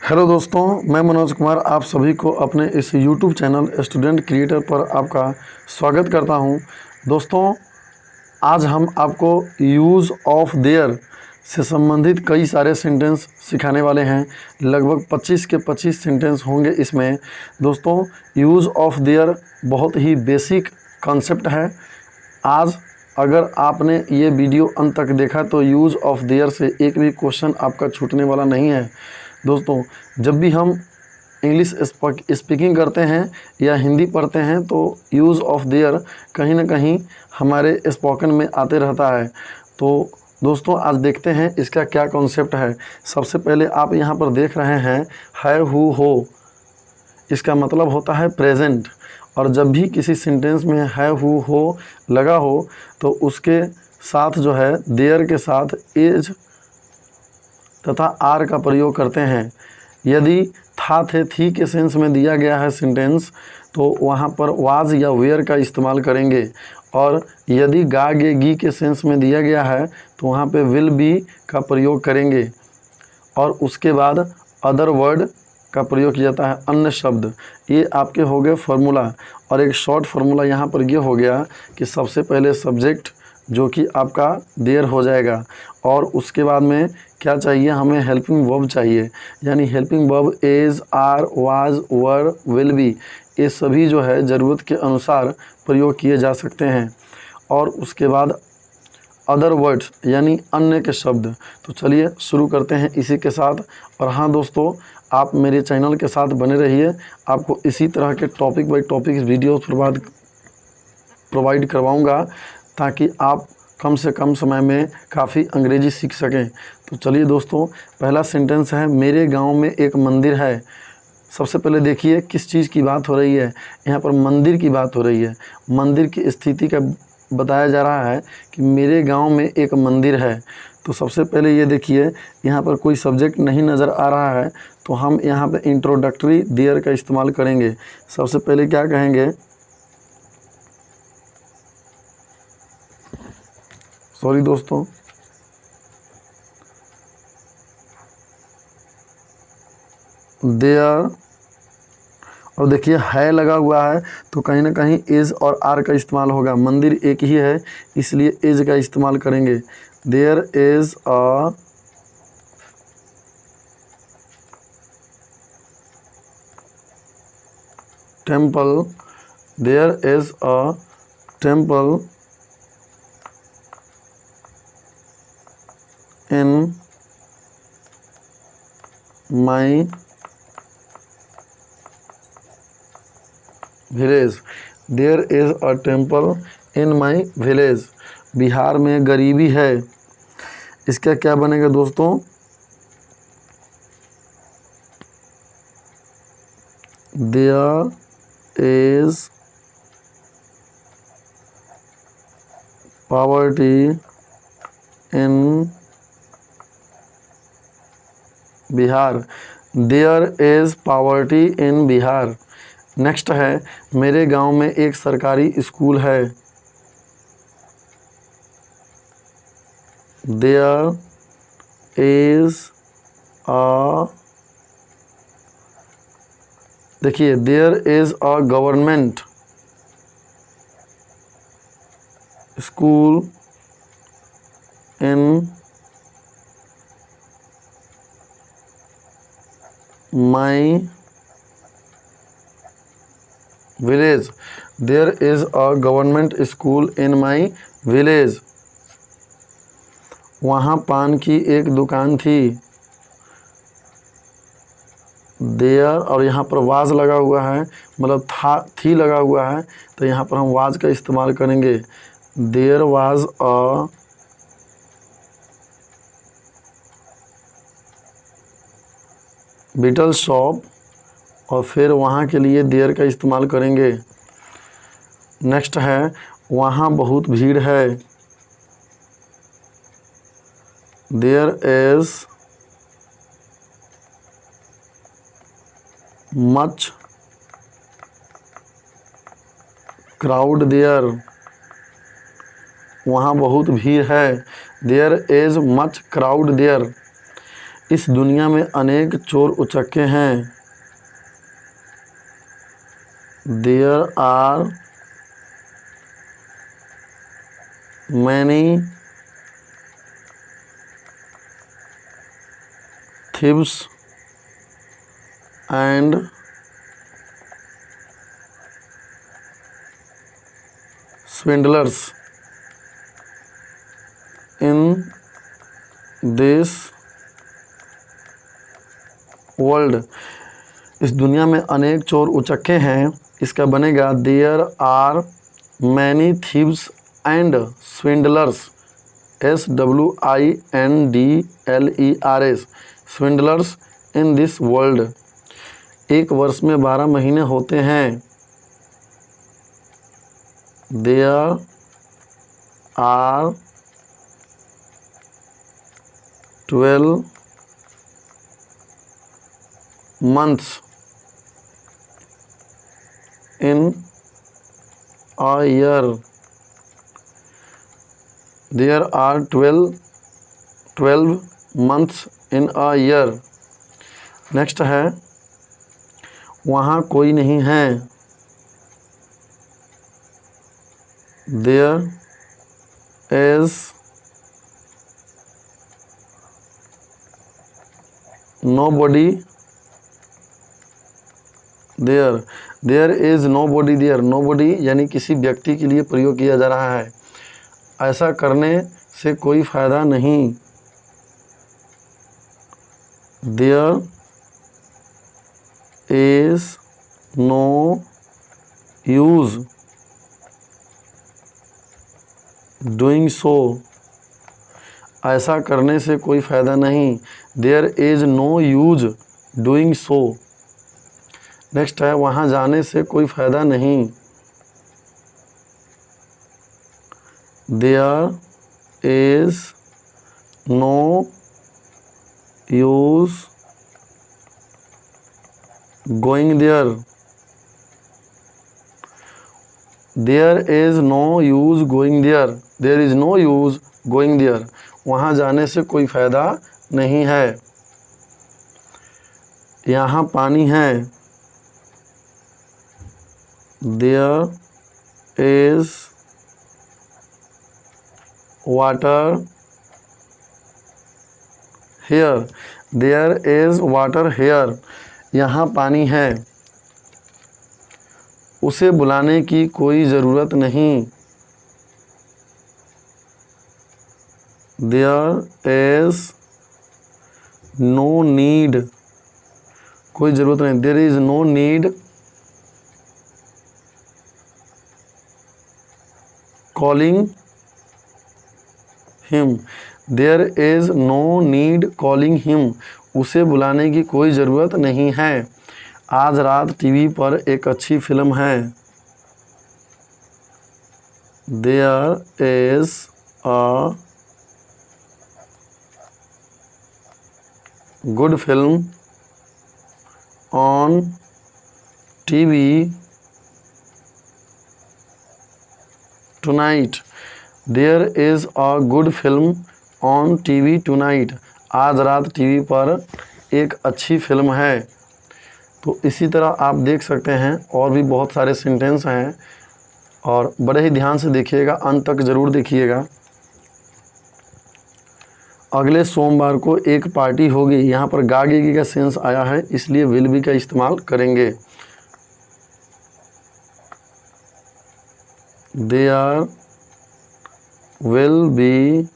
Hello दोस्तों, मैं मनोज कुमार आप सभी को अपने इस YouTube चैनल स्टूडेंट क्रिएटर पर आपका स्वागत करता हूं। दोस्तों, आज हम आपको यूज़ ऑफ देयर से संबंधित कई सारे सेंटेंस सिखाने वाले हैं। लगभग 25 के 25 सेंटेंस होंगे इसमें। दोस्तों, यूज़ ऑफ देयर बहुत ही बेसिक कॉन्सेप्ट है। आज अगर आपने ये वीडियो अंत तक देखा तो यूज़ ऑफ देयर से एक भी क्वेश्चन आपका छूटने वाला नहीं है। दोस्तों, जब भी हम इंग्लिश स्पीकिंग करते हैं या हिंदी पढ़ते हैं तो यूज़ ऑफ देयर कहीं ना कहीं हमारे स्पोकन में आते रहता है। तो दोस्तों, आज देखते हैं इसका क्या कॉन्सेप्ट है। सबसे पहले आप यहाँ पर देख रहे हैं है, हु, हो। इसका मतलब होता है प्रेजेंट, और जब भी किसी सेंटेंस में है, हु, हो लगा हो तो उसके साथ जो है देयर के साथ एज तथा आर का प्रयोग करते हैं। यदि था, थे, थी के सेंस में दिया गया है सेंटेंस तो वहाँ पर वाज या वेयर का इस्तेमाल करेंगे, और यदि गा, गे, गी के सेंस में दिया गया है तो वहाँ पे विल बी का प्रयोग करेंगे। और उसके बाद अदर वर्ड का प्रयोग किया जाता है, अन्य शब्द। ये आपके हो गए फार्मूला। और एक शॉर्ट फार्मूला यहाँ पर ये हो गया कि सबसे पहले सब्जेक्ट जो कि आपका देयर हो जाएगा, और उसके बाद में क्या चाहिए, हमें हेल्पिंग वर्ब चाहिए। यानी helping verb is, are, was, were, will be, ये सभी जो है ज़रूरत के अनुसार प्रयोग किए जा सकते हैं। और उसके बाद अदर वर्ड्स यानी अन्य के शब्द। तो चलिए शुरू करते हैं इसी के साथ। और हाँ दोस्तों, आप मेरे चैनल के साथ बने रहिए। आपको इसी तरह के topic by topic videos provide करवाऊंगा ताकि आप कम से कम समय में काफ़ी अंग्रेजी सीख सकें। तो चलिए दोस्तों, पहला सेंटेंस है, मेरे गांव में एक मंदिर है। सबसे पहले देखिए किस चीज़ की बात हो रही है। यहाँ पर मंदिर की बात हो रही है। मंदिर की स्थिति का बताया जा रहा है कि मेरे गांव में एक मंदिर है। तो सबसे पहले ये देखिए, यहाँ पर कोई सब्जेक्ट नहीं नज़र आ रहा है तो हम यहाँ पे इंट्रोडक्टरी देयर का इस्तेमाल करेंगे। सबसे पहले क्या कहेंगे, सॉरी दोस्तों, देयर, और देखिए है लगा हुआ है तो कहीं ना कहीं इज़ और आर का इस्तेमाल होगा। मंदिर एक ही है इसलिए इज़ का इस्तेमाल करेंगे। There is a temple, there is a temple in my village. There is a temple in my village. Bihar में गरीबी है। इसका क्या बनेगा दोस्तों, there is poverty in Bihar. There is poverty in Bihar. Next है, मेरे गांव में एक सरकारी स्कूल है। देयर इज़ अ, देखिए there is a government school in my village. There is a government school in my village. वहाँ पान की एक दुकान थी। देयर, और यहाँ पर वाज लगा हुआ है, मतलब था, थी लगा हुआ है तो यहाँ पर हम वाज का इस्तेमाल करेंगे। There was a betel shop, और फिर वहाँ के लिए देयर का इस्तेमाल करेंगे। नेक्स्ट है, वहाँ बहुत भीड़ है। There is much crowd there. वहाँ बहुत भीड़ है। There is much crowd there. इस दुनिया में अनेक चोर उचक्के हैं। There are many thieves and swindlers in this world। इस दुनिया में अनेक चोर उचक्के हैं। इसका बनेगा there are many thieves and swindlers, SWINDLERS, swindlers in this world. एक वर्ष में 12 महीने होते हैं। There are 12 months in a year। There are 12 months in a year। Next है वहाँ कोई नहीं है। There is nobody there। There is nobody there। nobody यानी किसी व्यक्ति के लिए प्रयोग किया जा रहा है। ऐसा करने से कोई फायदा नहीं। There is no use doing so। ऐसा करने से कोई फ़ायदा नहीं। There is no use doing so। Next है वहाँ जाने से कोई फ़ायदा नहीं। There is no use going there। There is no use going there। There is no use going there। वहाँ जाने से कोई फ़ायदा नहीं है। यहाँ पानी है। There is water here। There is water here। यहाँ पानी है। उसे बुलाने की कोई ज़रूरत नहीं। There is no need। कोई ज़रूरत नहीं। There is no need calling him। There is no need calling him। उसे बुलाने की कोई ज़रूरत नहीं है। आज रात टीवी पर एक अच्छी फिल्म है। There is a good film on TV tonight। There is a good film on TV tonight। आज रात टीवी पर एक अच्छी फिल्म है। तो इसी तरह आप देख सकते हैं और भी बहुत सारे सेंटेंस हैं और बड़े ही ध्यान से देखिएगा, अंत तक ज़रूर देखिएगा। अगले सोमवार को एक पार्टी होगी। यहाँ पर गागेगी का सेंस आया है, इसलिए विल बी का इस्तेमाल करेंगे। There will be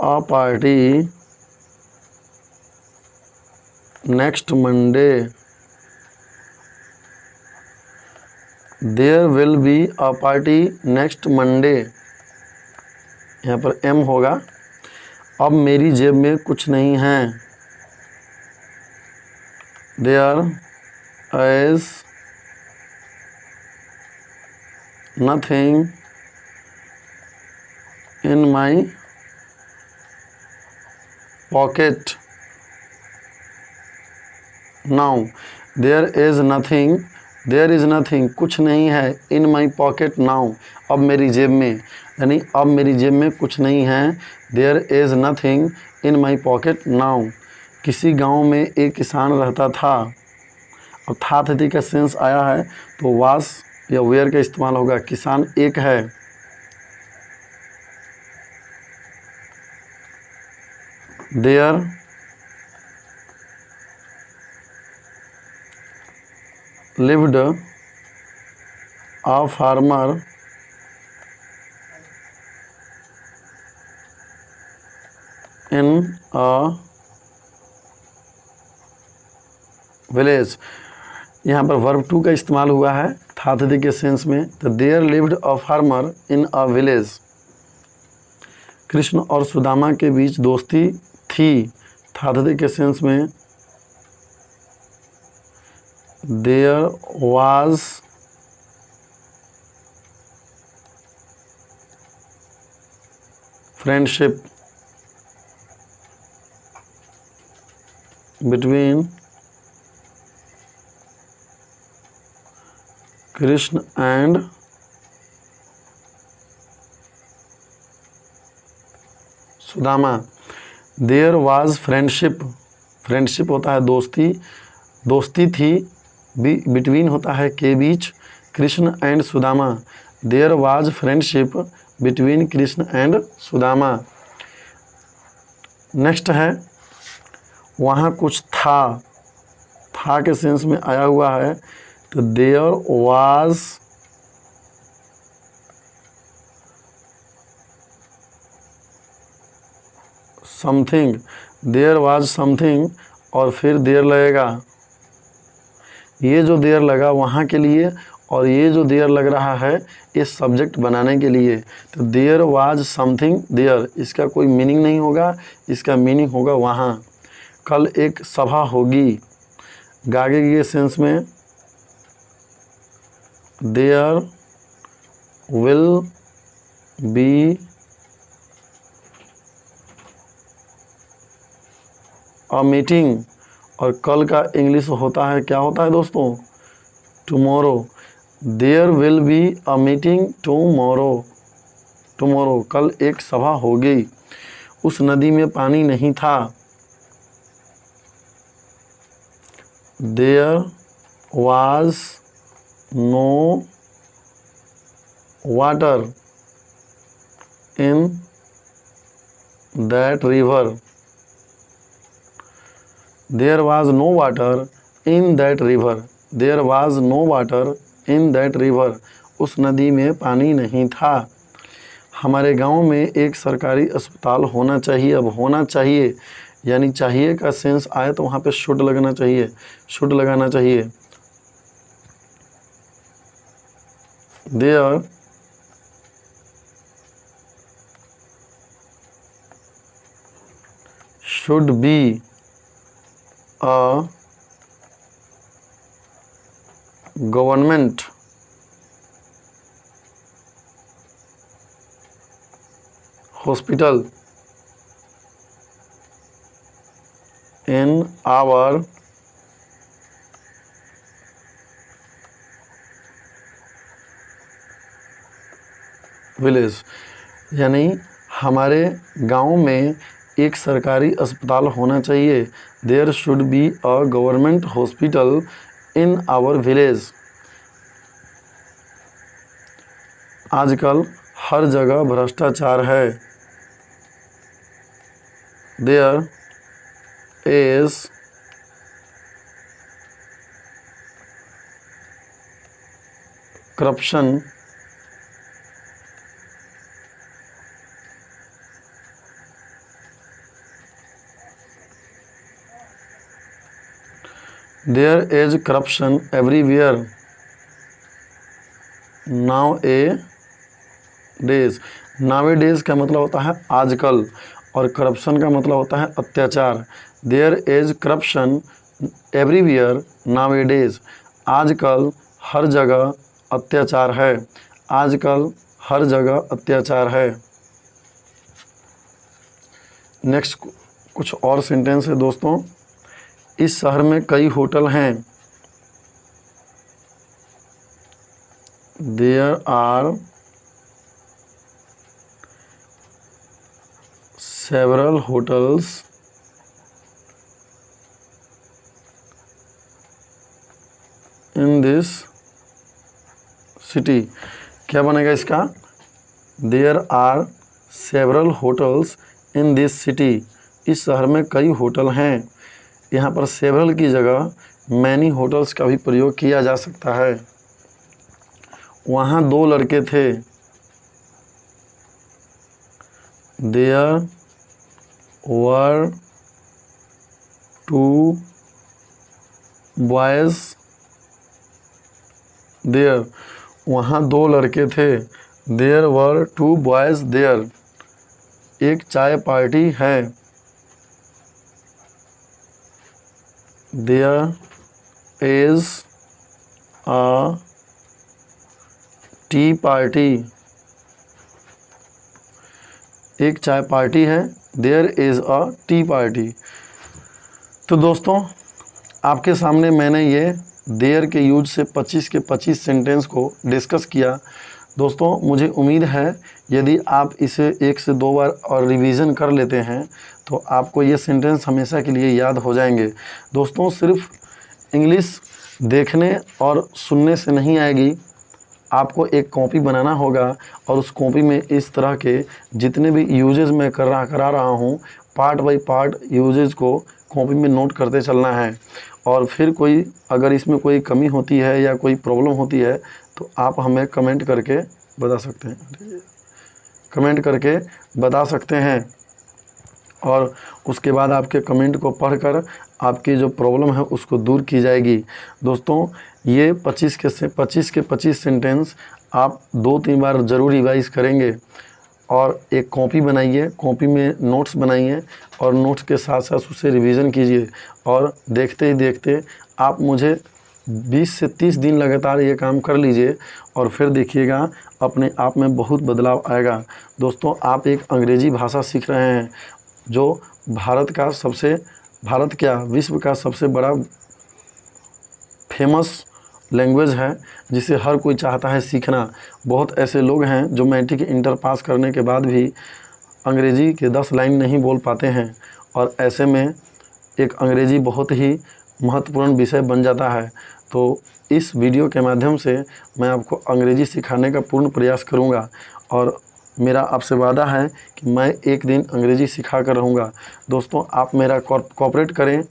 a party next Monday। There will be a party next Monday। यहाँ पर M होगा। अब मेरी जेब में कुछ नहीं है। There is nothing in my pocket now। There is nothing कुछ नहीं है in my pocket now अब मेरी जेब में। यानी अब मेरी जेब में कुछ नहीं है। There is nothing in my pocket now. किसी गांव में एक किसान रहता था। अब था तिथि का सेंस आया है तो वास या वेयर का इस्तेमाल होगा। किसान एक है। There lived a farmer in a village। यहाँ पर वर्ब टू का इस्तेमाल हुआ है था तिथि के सेंस में। तो there lived a farmer in a village. Krishna और सुदामा के बीच दोस्ती थी था तिथि के सेंस में। There was friendship between Krishna and Sudama. There was friendship, friendship होता है दोस्ती, दोस्ती थी। बिटवीन होता है के बीच, Krishna and Sudama. There was friendship between Krishna and Sudama. Next है वहाँ कुछ था के सेंस में आया हुआ है। तो there was something, there was something और फिर देयर लगेगा। ये जो देयर लगा वहाँ के लिए और ये जो देयर लग रहा है ये सब्जेक्ट बनाने के लिए। तो देयर वाज समथिंग देयर, इसका कोई मीनिंग नहीं होगा, इसका मीनिंग होगा वहाँ। कल एक सभा होगी, गागे के सेंस में there will be a meeting. और कल का इंग्लिश होता है, क्या होता है दोस्तों? Tomorrow. There will be a meeting tomorrow. Tomorrow, कल एक सभा होगी। उस नदी में पानी नहीं था। There was no water in that river. There was no water in that river. There was no water in that river. उस नदी में पानी नहीं था। हमारे गांव में एक सरकारी अस्पताल होना चाहिए। अब होना चाहिए यानी चाहिए का सेंस आए तो वहाँ पे शुड लगना चाहिए, शुड लगाना चाहिए। There should be a government hospital in our village। यानी हमारे गांव में एक सरकारी अस्पताल होना चाहिए। There should be a government hospital in our village. आजकल हर जगह भ्रष्टाचार है। There is corruption there is corruption everywhere nowadays. Nowadays का मतलब होता है आजकल और करप्शन का मतलब होता है अत्याचार। There is corruption everywhere nowadays. आजकल हर जगह अत्याचार है। आजकल हर जगह अत्याचार है। नेक्स्ट कुछ और सेंटेंस है दोस्तों। इस शहर में कई होटल हैं। There are several hotels in this city। क्या बनेगा इसका? There are several hotels in this city। इस शहर में कई होटल हैं। यहाँ पर several की जगह many hotels का भी प्रयोग किया जा सकता है। वहाँ दो लड़के थे। There were two boys there। वहाँ दो लड़के थे। There were two boys there। एक चाय पार्टी है। There is a tea party। एक चाय पार्टी है। There is a tea party। तो दोस्तों, आपके सामने मैंने ये देयर के यूज से 25 के 25 सेंटेंस को डिस्कस किया। दोस्तों, मुझे उम्मीद है यदि आप इसे 1 से 2 बार और रिवीजन कर लेते हैं तो आपको ये सेंटेंस हमेशा के लिए याद हो जाएंगे। दोस्तों, सिर्फ इंग्लिश देखने और सुनने से नहीं आएगी, आपको एक कॉपी बनाना होगा और उस कॉपी में इस तरह के जितने भी यूजेस मैं करा रहा हूँ, पार्ट बाय पार्ट यूजेस को कॉपी में नोट करते चलना है। और फिर कोई अगर इसमें कोई कमी होती है या कोई प्रॉब्लम होती है तो आप हमें कमेंट करके बता सकते हैं। और उसके बाद आपके कमेंट को पढ़कर आपकी जो प्रॉब्लम है उसको दूर की जाएगी। दोस्तों, ये 25 के 25 सेंटेंस आप 2-3 बार ज़रूर रिवाइज़ करेंगे और एक कॉपी बनाइए, कॉपी में नोट्स बनाइए और नोट्स के साथ साथ उसे रिवीजन कीजिए। और देखते ही देखते आप मुझे 20 से 30 दिन लगातार ये काम कर लीजिए और फिर देखिएगा अपने आप में बहुत बदलाव आएगा। दोस्तों, आप एक अंग्रेज़ी भाषा सीख रहे हैं जो विश्व का सबसे बड़ा फेमस लैंग्वेज है, जिसे हर कोई चाहता है सीखना। बहुत ऐसे लोग हैं जो मैट्रिक इंटर पास करने के बाद भी अंग्रेज़ी के 10 लाइन नहीं बोल पाते हैं और ऐसे में एक अंग्रेज़ी बहुत ही महत्वपूर्ण विषय बन जाता है। तो इस वीडियो के माध्यम से मैं आपको अंग्रेज़ी सिखाने का पूर्ण प्रयास करूंगा और मेरा आपसे वादा है कि मैं एक दिन अंग्रेज़ी सिखा कर रहूँगा। दोस्तों, आप मेरा कोऑपरेट करें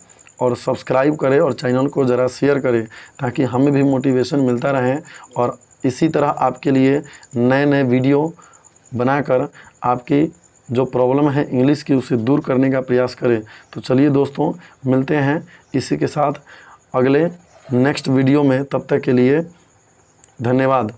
और सब्सक्राइब करें और चैनल को ज़रा शेयर करें ताकि हमें भी मोटिवेशन मिलता रहे और इसी तरह आपके लिए नए नए वीडियो बनाकर आपकी जो प्रॉब्लम है इंग्लिश की उसे दूर करने का प्रयास करें। तो चलिए दोस्तों, मिलते हैं इसी के साथ अगले नेक्स्ट वीडियो में। तब तक के लिए धन्यवाद।